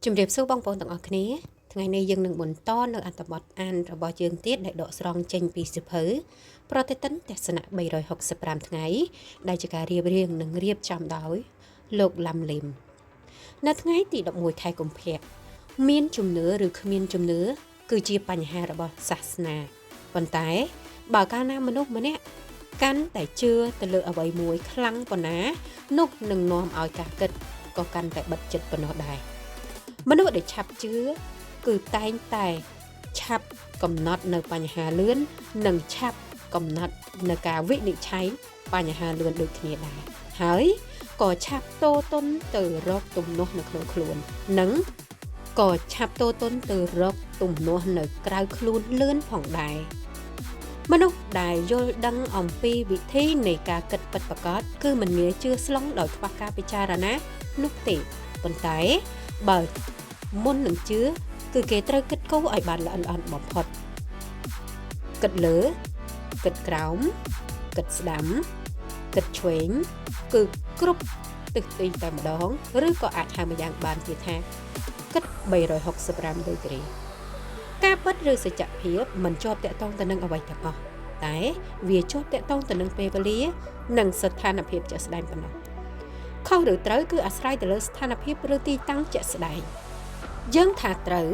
ជំរាបសួរបងប្អូនទាំងអស់គ្នាថ្ងៃនេះយើងនឹងបន្តនៅអត្ថបទអានរបស់យើងទៀតដែលដកស្រង់ចេញពីសៀវភៅប្រតិទិនទស្សនៈ365ថ្ងៃដែលជាការរៀបរៀងនិងរៀបចំដោយលោកឡាំលឹមនៅថ្ងៃទី11ខែកុម្ភៈមានជំនឿឬគ្មានជំនឿគឺជាបញ្ហារបស់សាសនាប៉ុន្តែបើកាលណាមនុស្សម្នាក់កាន់តែជឿទៅលើអ្វីមួយខ្លាំងប៉ុណ្ណានោះនឹងនាំឲ្យការគិតក៏កាន់តែបិទចិត្តប៉ុណ្ណោះដែរមនុស្សដែលឆាប់ជឿគឺតែងតែឆាប់កំណត់នៅបញ្ហាលឿននិងឆាប់កំណត់នៅការវិនិច្ឆ័យបញ្ហាលឿនដូចគ្នាដែរហើយក៏ឆាប់តទន់ទៅរកទំនាស់នៅក្នុងខ្លួននិងក៏ឆាប់តទន់ទៅរកទំនាស់នៅក្រៅខ្លួនលឿនផងដែរមនុស្សដែលយល់ដឹងអំពីវិធីនៃការគិតពិតប្រាកដគឺមិនងាយជឿស្លង់ដោយខ្វះការពិចារណានោះទេប៉ុន្តែបើមុននឹងជឿគឺគេត្រូវគិតគូរឲ្យបានល្អិតល្អន់បំផុតគិតលើគិតក្រោមគិតស្ដាំគិតឆ្វេងគឺគ្រប់ទិសទីតែម្ដងឬក៏អាចហៅម្យ៉ាងបានទៀតថាគិត365ដឺក្រេការពិតឬសច្ចភាពមិនជាប់តាក់ទងទៅនឹងអ្វីទាំងអស់តែវាជាប់តាក់ទងទៅនឹងពេលវេលានិងស្ថានភាពជាក់ស្ដែងប៉ុណ្ណោះខុសឬត្រូវគឺអាស្រ័យទៅលើស្ថានភាពឬទីតាំងជាក់ស្ដែងយើងថាត្រូវ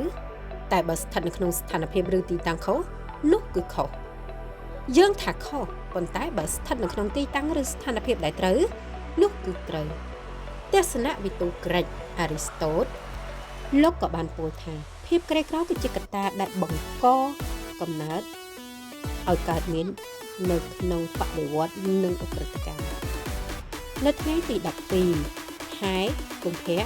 តែបើស្ថិតនៅក្នុងស្ថានភាពឬទីតាំងខុសនោះគឺខុសយើងថាខុសប៉ុន្តែបើស្ថិតនៅក្នុងទីតាំងឬស្ថានភាពដែលត្រូវនោះគឺត្រូវទស្សនវិទូក្រិចអារីស្តូតលោកក៏បានពោលថាភាពក្រីក្រគឺជាកត្តាដែលបង្កកំណើតឲ្យកើតមាននៅក្នុងបដិវត្តន៍និងឧក្រិដ្ឋកម្មនៅថ្ងៃទី12ខែកុម្ភៈ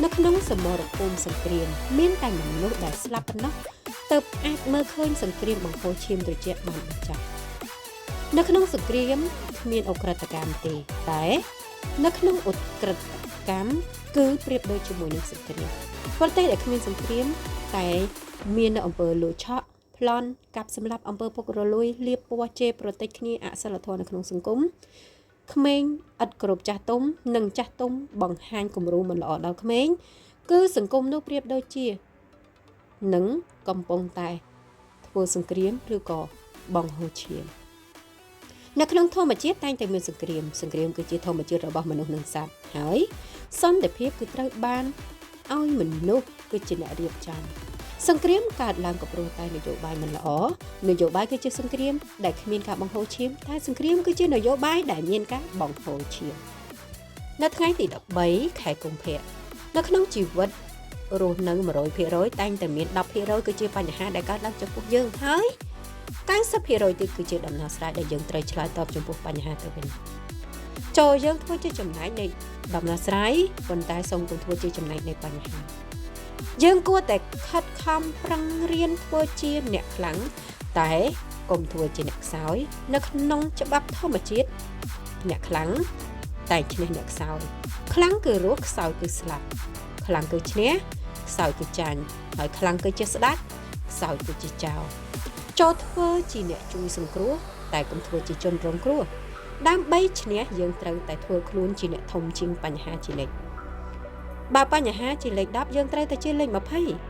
នៅក្នុងសមរភូមិសង្គ្រាមមានតែមនុស្សដែលស្លាប់ប៉ុណ្ណោះទើបអាចមើលឃើញសង្គ្រាមបង្ហូរឈាមត្រជាក់បានបញ្ចប់នៅក្នុងសង្គ្រាមគ្មានឧក្រិដ្ឋកម្មទេតែនៅក្នុងឧក្រិដ្ឋកម្មគឺប្រៀបដូចជាមួយនឹងសង្គ្រាមប្រទេសដែលគ្មានសង្គ្រាមតែមាននៅអំពើលួចឆក់ប្លន់កាប់សម្លាប់អំពើពុករលួយលៀបពណ៌ជេរប្រតិចគ្នាអសិលធម៌នៅក្នុងសង្គមក្មេងឥតគ្រប់ចាស់ទុំនិងចាស់ទុំបង្ហាញគំរូមិនល្អដល់ក្មេងគឺសង្គមនោះប្រៀបដូចជានឹងកំពុងតែធ្វើសង្គ្រាមឬក៏បង្ហូរឈាមនៅក្នុងធម្មជាតិតែងតែមានសង្គ្រាមគឺជាធម្មជាតិរបស់មនុស្សនិងសត្វហើយសន្តិភាពគឺត្រូវបានឲ្យមនុស្សគឺជាអ្នករៀបចំសង្គ្រាមកើតឡើងក៏ព្រោះតែនយោបាយមិនល្អនយោបាយគឺជាសង្គ្រាមដែលគ្មានការបង្ហូរឈាមតែសង្គ្រាមគឺជានយោបាយដែលមានការបង្ហូរឈាមនៅថ្ងៃទី13ខែកុម្ភៈនៅក្នុងជីវិតរស់នៅ 100% តែងតែមាន 10% គឺជាបញ្ហាដែលកើតឡើងចំពោះយើងហើយ 90% ទៀតគឺជាដំណោះស្រាយដែលយើងត្រូវឆ្លើយតបចំពោះបញ្ហាទៅវិញចូលយើងធ្វើជាចំណែកនៃដំណោះស្រាយប៉ុន្តែសូមកុំធ្វើជាចំណែកនៃបញ្ហាយើងគួរតែខិតខំប្រឹងរៀនធ្វើជាអ្នកខ្លាំងតែកុំធ្វើជាអ្នកខ្សោយនៅក្នុងច្បាប់ធម្មជាតិអ្នកខ្លាំងតែឈ្នះអ្នកខ្សោយខ្លាំងគឺរស់ខ្សោយគឺស្លាប់ខ្លាំងគឺឈ្នះខ្សោយគឺចាញ់ហើយខ្លាំងគឺជាស្ដេចខ្សោយគឺជាចៅចូលធ្វើជាអ្នកជួយសង្គ្រោះតែកុំធ្វើជាជនរងគ្រោះដើម្បីឈ្នះយើងត្រូវតែធ្វើខ្លួនជាអ្នកធំជាងបញ្ហាជានិច្ចបើបញ្ហាជាលេខ10យើងត្រូវតែជាលេខ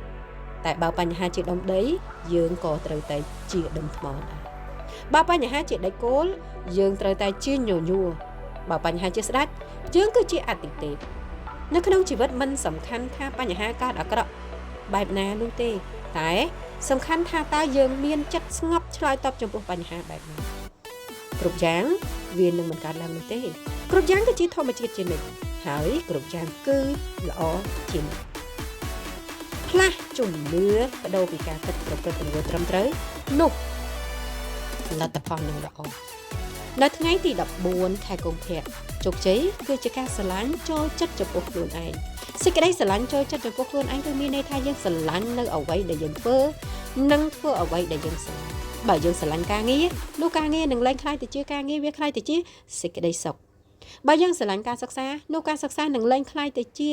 20តែបើបញ្ហាជាដុំដីយើងក៏ត្រូវតែជាដុំថ្មដែរបើបញ្ហាជាដេកគោលយើងត្រូវតែជាញញួរបើបញ្ហាជាស្ដេចយើងគឺជាអតិទេពនៅក្នុងជីវិតមិនសំខាន់ថាបញ្ហាកើតអាក្រក់បែបណានោះទេតែសំខាន់ថាតើយើងមានចិត្តស្ងប់ឆ្លើយតបចំពោះបញ្ហាបែបណាគ្រប់យ៉ាងវានឹងមិនកើតឡើងនោះទេគ្រប់យ៉ាងគឺជាធម្មជាតិជានិច្ចហើយគ្រប់យ៉ាងគឺល្អជានិច្ចផ្លាស់ជំនឿបដូរពីការគិតប្រព្រឹត្តទៅត្រឹមត្រូវនោះលទ្ធផលនឹងល្អនៅថ្ងៃទី14ខែកុម្ភៈជោគជ័យគឺជាការស្រឡាញ់ចូលចិត្តចំពោះខ្លួនឯងសេចក្តីស្រឡាញ់ចូលចិត្តចំពោះខ្លួនឯងគឺមានន័យថាយើងស្រឡាញ់នៅអ្វីដែលយើងធ្វើនិងធ្វើអ្វីដែលយើងស្រឡាញ់បើយើងស្រឡាញ់ការងារនោះការងារនឹងលែងខ្លាយទៅជាការងារវាខ្លាយទៅជាសេចក្តីសុខបើយើងស្រឡាញ់ការសិក្សានោះការសិក្សានឹងលែងខ្លាយទៅជា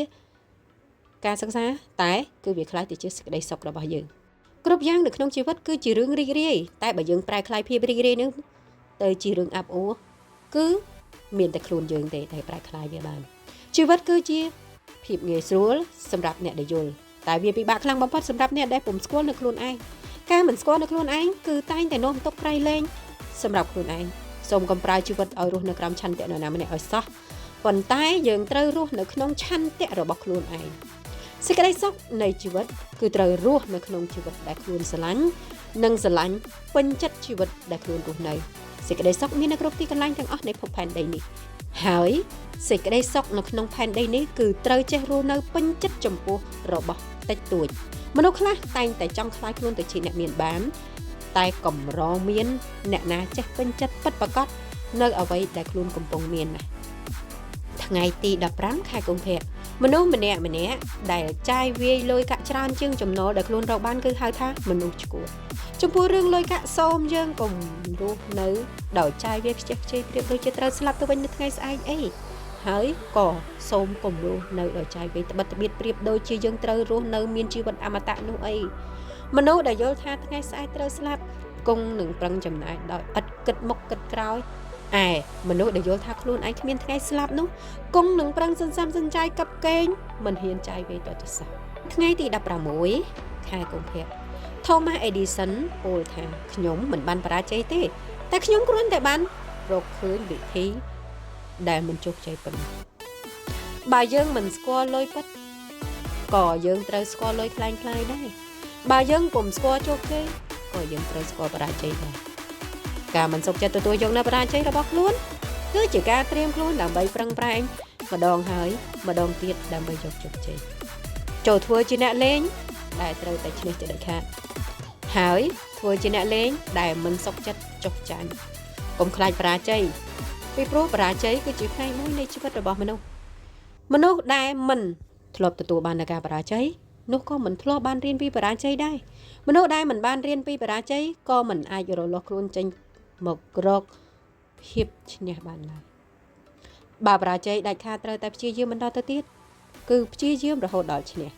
ការសិក្សាតែគឺវាខ្លាយទៅជាសេចក្តីសុខរបស់យើងគ្រប់យ៉ាងនៅក្នុងជីវិតគឺជារឿងរីករាយតែបើយើងប្រែក្លាយភាពរីករាយនឹងទៅជារឿងអាប់អួរគឺមានតែខ្លួនយើងទេដែលប្រែក្លាយវាបានជីវិតគឺជាភាពងាយស្រួលសម្រាប់អ្នកដែលយល់ តែវាពិបាកខ្លាំងបំផុតសម្រាប់អ្នកដែលពុំស្គាល់នៅខ្លួនឯងការមិនស្គាល់នៅខ្លួនឯងគឺតែងតែនាំទុកក្រៃលែងសម្រាប់ខ្លួនឯងសូមកុំប្រើជីវិតឲ្យរស់នៅក្រោមឆន្ទៈនរណាម្នាក់ឲ្យសោះប៉ុន្តែយើងត្រូវរស់នៅក្នុងឆន្ទៈរបស់ខ្លួនឯងសេចក្តីសុខនៃជីវិតគឺត្រូវរស់នៅក្នុងជីវិតដែលខ្លួនស្រឡាញ់និងស្រឡាញ់ពេញចិត្តជីវិតដែលខ្លួនរស់នៅសេចក្តីសុខមាននៅគ្រប់ទីកន្លែងទាំងអស់នៃភពផែនដីនេះហើយសេចក្តីសុខនៅក្នុងផែនដីនេះគឺត្រូវចេះរស់នៅពេញចិត្តចំពោះរបស់តិចតួចមនុស្សខ្លះតែងតែចង់ខ្លាចខ្លួនទៅជាអ្នកមានបានតែកម្រមានអ្នកណាចេះពេញចិត្តពិតប្រាកដនៅអ្វីដែលខ្លួនកំពុងមានណាថ្ងៃទី15ខែកុម្ភៈមនុស្សម្នាក់ដែលចាយវាយលុយកាក់ច្រើនជាងចំណូលដែលខ្លួនរកបានគឺហៅថាមនុស្សឆ្កួតចំពោះរឿងលុយកាក់សូមយើងកុំរស់នៅដោយចាយវាយខ្ជះខ្ជាយប្រៀបដូចជាត្រូវស្លាប់ទៅវិញនៅថ្ងៃស្អែកអីហើយក៏សូមកុំរស់នៅដោយចាយវាយត្បិតត្បៀតប្រៀបដូចជាយើងត្រូវរស់នៅមានជីវិតអមតៈនោះអីមនុស្សដែលយល់ថាថ្ងៃស្អែកត្រូវស្លាប់គង់នឹងប្រឹងចំណាយដោយឥតគិតមុខគិតក្រោយឯមនុស្សដែលយល់ថាខ្លួនឯងគ្មានថ្ងៃស្លាប់នោះគង់នឹងប្រឹងសន្សំសំចៃកັບកេងមិនហ៊ានចាយវាយតទៅសោះថ្ងៃទី16ខែកុម្ភៈ Thomas Edison ពោលថាខ្ញុំមិនបានបរាជ័យទេតែខ្ញុំគ្រាន់តែបានរកឃើញវិធីដែលមិនជោគជ័យប៉ុណ្ណោះបើយើងមិនស្គាល់លុយពិតក៏យើងត្រូវស្គាល់លុយខ្លាំងៗដែរបើយើងពុំស្គាល់ជោគជ័យក៏យើងត្រូវស្គាល់បរាជ័យដែរការមិនសុខចិត្តទទួលយកនៅបរាជ័យរបស់ខ្លួនគឺជាការត្រៀមខ្លួនដើម្បីប្រឹងប្រែងម្ដងហើយម្ដងទៀតដើម្បីយកជោគជ័យចូលធ្វើជាអ្នកលេងដែលត្រូវតែឈ្នះជាដាច់ខាតហើយធ្វើជាអ្នកលេងដែលមិនសុខចិត្តចុះចាញ់កុំខ្លាចបរាជ័យពីព្រោះបរាជ័យគឺជាផ្នែកមួយនៃជីវិតរបស់មនុស្សដែលមិនធ្លាប់ទទួលបាននូវការបរាជ័យនោះក៏មិនធ្លាប់បានរៀនពីបរាជ័យដែរមនុស្សដែលមិនបានរៀនពីបរាជ័យក៏មិនអាចរលាស់ខ្លួនចេញមករកភាពឈ្នះបានឡើយបើបរាជ័យដាច់ខាតត្រូវតែព្យាយាមបន្តទៅទៀតគឺព្យាយាមរហូតដល់ឈ្នះ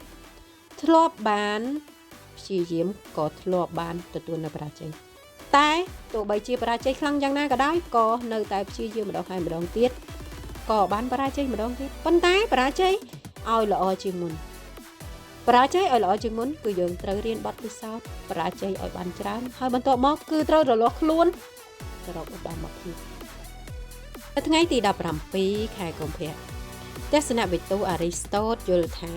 ធ្លាប់បានព្យាយាមក៏ធ្លាប់បានទទួលនៅបរាជ័យតែទោះបីជាបរាជ័យខ្លាំងយ៉ាងណាក៏ដោយក៏នៅតែព្យាយាមម្ដងហើយម្ដងទៀតក៏បានបរាជ័យម្ដងទៀតប៉ុន្តែបរាជ័យឲ្យល្អជាងមុនបរាជ័យឲ្យល្អជាងមុនគឺយើងត្រូវរៀនបទពិសោធន៍បរាជ័យឲ្យបានច្រើនហើយបន្ទាប់មកគឺត្រូវរលាស់ខ្លួនទៅរកឧត្តមភាពនៅថ្ងៃទី17ខែកុម្ភៈទស្សនវិទូអារីស្តូតយល់ថា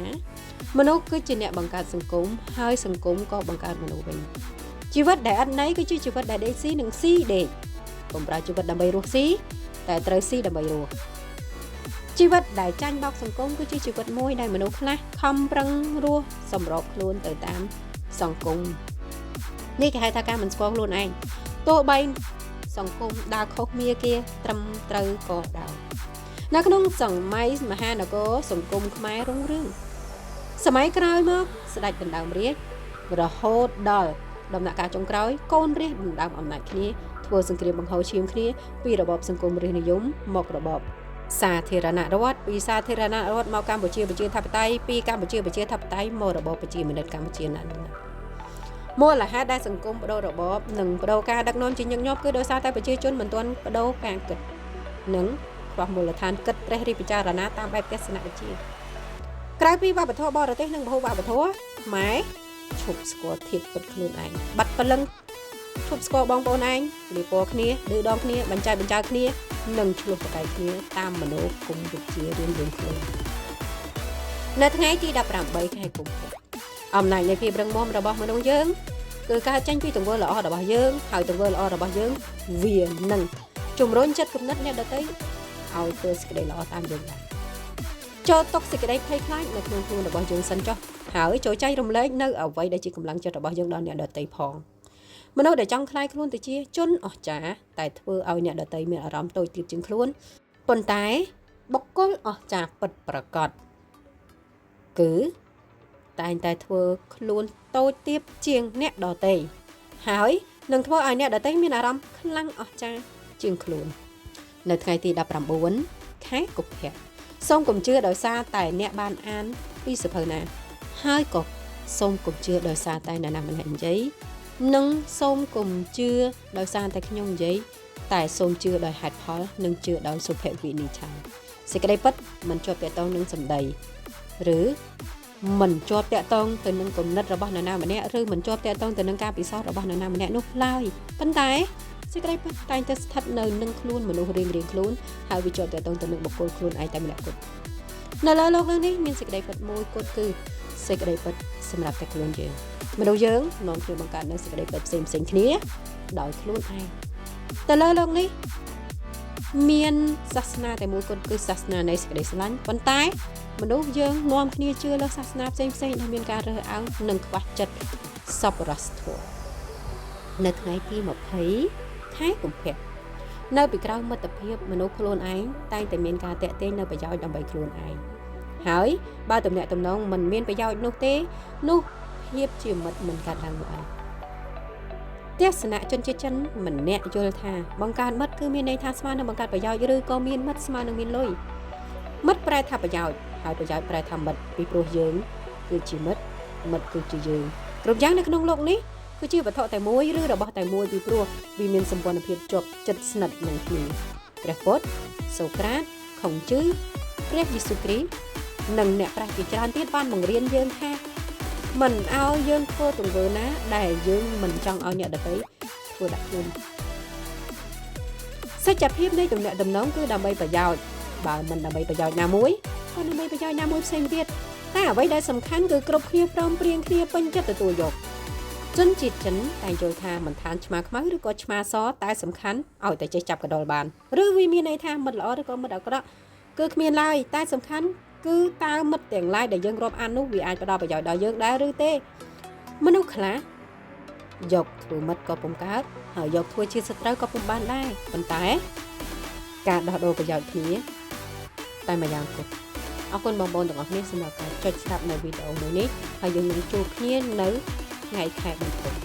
មនុស្សគឺជាអ្នកបង្កើតសង្គមហើយសង្គមក៏បង្កើតមនុស្សវិញជីវិតដែលឥតន័យគឺជាជីវិតដែលដេកស៊ីនិងស៊ីដេកកុំប្រើជីវិតដើម្បីរស់ស៊ីតែត្រូវស៊ីដើម្បីរស់ជីវិតដែលចាញ់បោកសង្គមគឺជាជីវិតមួយដែលមនុស្សខ្លះខំប្រឹងរស់សម្របខ្លួនទៅតាមសង្គមនេះគេហៅថាការមិនស្គាល់ខ្លួនឯងទោះបីសង្គមដើរខុសមាគេត្រឹមត្រូវក៏ដោយនៅក្នុងសម័យមហានគរសង្គមខ្មែររុងរឿងសម័យក្រោយមកស្ដេចដណ្ដើមរាជរហូតដល់ដំណាក់កាលចុងក្រោយកូនរាជដណ្ដើមអំណាចគ្នាធ្វើសង្គ្រាមបង្ហូរឈាមគ្នាពីរបបសង្គមរាស្ត្រនិយមមករបបសាធារណរដ្ឋពីសាធារណរដ្ឋមកកម្ពុជាប្រជាធិបតេយ្យពីកម្ពុជាប្រជាធិបតេយ្យមករបបប្រជាមានិតកម្ពុជាណាមូលហេតុដែលសង្គមបដូររបបនិងបដូរការដឹកនាំជាញឹកញាប់គឺដោយសារតែប្រជាជនមិនទាន់បដូរការគិតនិងខ្វះមូលដ្ឋានគិតត្រេះរិះពិចារណាតាមបែបទស្សនវិជ្ជាក្រៅពីវប្បធម៌បរទេសនិងពហុវប្បធម៌ខ្មែរឈប់ស្គាល់ធាតុពិតខ្លួនឯងបាត់ព្រលឹងឈប់ស្គាល់បងប្អូនឯងលាពណ៌គ្នាឌឺដងគ្នាបញ្ចើគ្នានិងឆ្លោះប្រកែកគ្នាតាមមโนគមវិជ្ជារៀងខ្លួននៅថ្ងៃទី18ខែកុម្ភៈអំណាចនៃភាពរឹងមាំរបស់មនុស្សយើងគឺកើតចេញពីទង្វើល្អរបស់យើងហើយទង្វើល្អរបស់យើងវានឹងជំរុញចិត្តគំនិតអ្នកដទៃឲ្យធ្វើសេចក្តីល្អតាមយើងដែរចូលទុកសេចក្តីភ័យខ្លាចនៅក្នុងខ្លួនរបស់យើងសិនចុះហើយចូលចែករំលែកនៅអ្វីដែលជាកម្លាំងចិត្តរបស់យើងដល់អ្នកដទៃផងមនុស្សដែលចង់ខ្លាយខ្លួនទៅជាជនអស្ចារ្យតែធ្វើឲ្យអ្នកដទៃមានអារម្មណ៍តូចទាបជាងខ្លួនប៉ុន្តែបុគ្គលអស្ចារ្យពិតប្រាកដគឺតែងតែធ្វើខ្លួនតូចទាបជាងអ្នកដទៃហើយនឹងធ្វើឲ្យអ្នកដទៃមានអារម្មណ៍ខ្លាំងអស្ចារ្យជាងខ្លួននៅថ្ងៃទី19ខែកុម្ភៈសូមកុំជឿដោយសារតែអ្នកបានអានពីសៀវភៅណាហើយក៏សូមកុំជឿដោយសារតែអ្នកណាម្នាក់និយាយនិងសូមកុំជឿដោយសារតែខ្ញុំនិយាយតែសូមជឿដោយហេតុផលនិងជឿដោយសុភវិនិច្ឆ័យសេចក្តីពិតមិនជាប់ទាក់ទងនឹងសម្ដីឬ មិនជាប់តាក់ទងទៅនឹងគំនិតរបស់នរណាម្នាក់ឬមិនជាប់តាក់ទងទៅនឹងការពិសោធន៍របស់នរណាម្នាក់នោះឡើយប៉ុន្តែសេចក្តីពិតតែងតែស្ថិតនៅនឹងខ្លួនមនុស្សរៀងៗខ្លួនហើយវាជាប់តាក់ទងទៅនឹងបុគ្គលខ្លួនឯងតែម្នាក់គត់នៅលើโลกនេះមានសេចក្តីពិតមួយគត់គឺសេចក្តីពិតសម្រាប់តែខ្លួនយើងមនុស្សយើងនាំគ្នាបង្កើតនៅសេចក្តីពិតផ្សេងៗគ្នាដោយខ្លួនឯងទៅលើโลกនេះមានសាសនាតែមួយគត់គឺសាសនានៃសេចក្តីស្រឡាញ់ប៉ុន្តែមនុស្សយើងនាំគ្នាជឿលើសាសនាផ្សេងៗដែលមានការរើសអើងនិងខ្វះចិត្តសប្បុរសធម៌នៅថ្ងៃទី20ខែកុម្ភៈនៅពីក្រោយមិត្តភាពមនុស្សខ្លួនឯងតែងតែមានការតាក់ទាញនៅប្រយោជន៍ដើម្បីខ្លួនឯងហើយបើទំនាក់ទំនងមិនមានប្រយោជន៍នោះទេនោះភាពជាមិត្តមិនកើតឡើងឡើយទស្សនៈជនជាតិចិនម្នាក់យល់ថាបង្កើតមិត្តគឺមានន័យថាស្មើនឹងបង្កើតប្រយោជន៍ឬក៏មានមិត្តស្មើនឹងមានលុយមិត្តប្រែថាប្រយោជន៍ហើយប្រយោជន៍ប្រែថាមិត្តពីព្រោះយើងគឺជាមិត្តគឺជាយើងគ្រប់យ៉ាងនៅក្នុងโลกនេះគឺជាវត្ថុតែមួយឬរបស់តែមួយពីព្រោះវាមានសម្ព័ន្ធភាពជាប់ជិតស្និទ្ធនឹងគ្នាព្រះពុទ្ធសូក្រាតខុងជឺព្រះយេស៊ូវគ្រីស្ទនិងអ្នកប្រាជ្ញជាច្រើនទៀតបានបង្រៀនយើងថាមិនឲ្យយើងធ្វើទង្វើណាដែលយើងមិនចង់ឲ្យអ្នកដទៃធ្វើដាក់ខ្លួនសច្ចភាពនៃទំនាក់ទំនងគឺដើម្បីប្រយោជន៍បើមិនដើម្បីប្រយោជន៍ណាមួយក៏ដើម្បីប្រយោជន៍ណាមួយផ្សេងទៀតតែអ្វីដែលសំខាន់គឺគ្រប់គ្នាព្រមព្រៀងគ្នាពេញចិត្តទទួលយកជនជាតិចិនតែយល់ថាមិនថានឆ្មាខ្មៅឬក៏ឆ្មាសតែសំខាន់ឲ្យតែចេះចាប់កដុលបានឬវាមានន័យថាមិត្តល្អឬក៏មិត្តអាក្រក់គឺគ្មានឡើយតែសំខាន់គឺតើមិត្តទាំងឡាយដែលយើងរាប់អាននោះវាអាចផ្ដល់ប្រយោជន៍ដល់យើងដែរឬទេមនុស្សខ្លះយកធ្វើមិត្តក៏ពុំកើតហើយយកធ្វើជាសត្រូវក៏ពុំបានដែរប៉ុន្តែការដោះដូរប្រយោជន៍គ្នាតែម្យ៉ាងទៀតអរគុណបងប្អូនទាំងអស់គ្នាសម្រាប់ការចុចស្ដាប់នៅវីដេអូមួយនេះហើយយើងនឹងជួបគ្នានៅថ្ងៃខែបន្ទាប់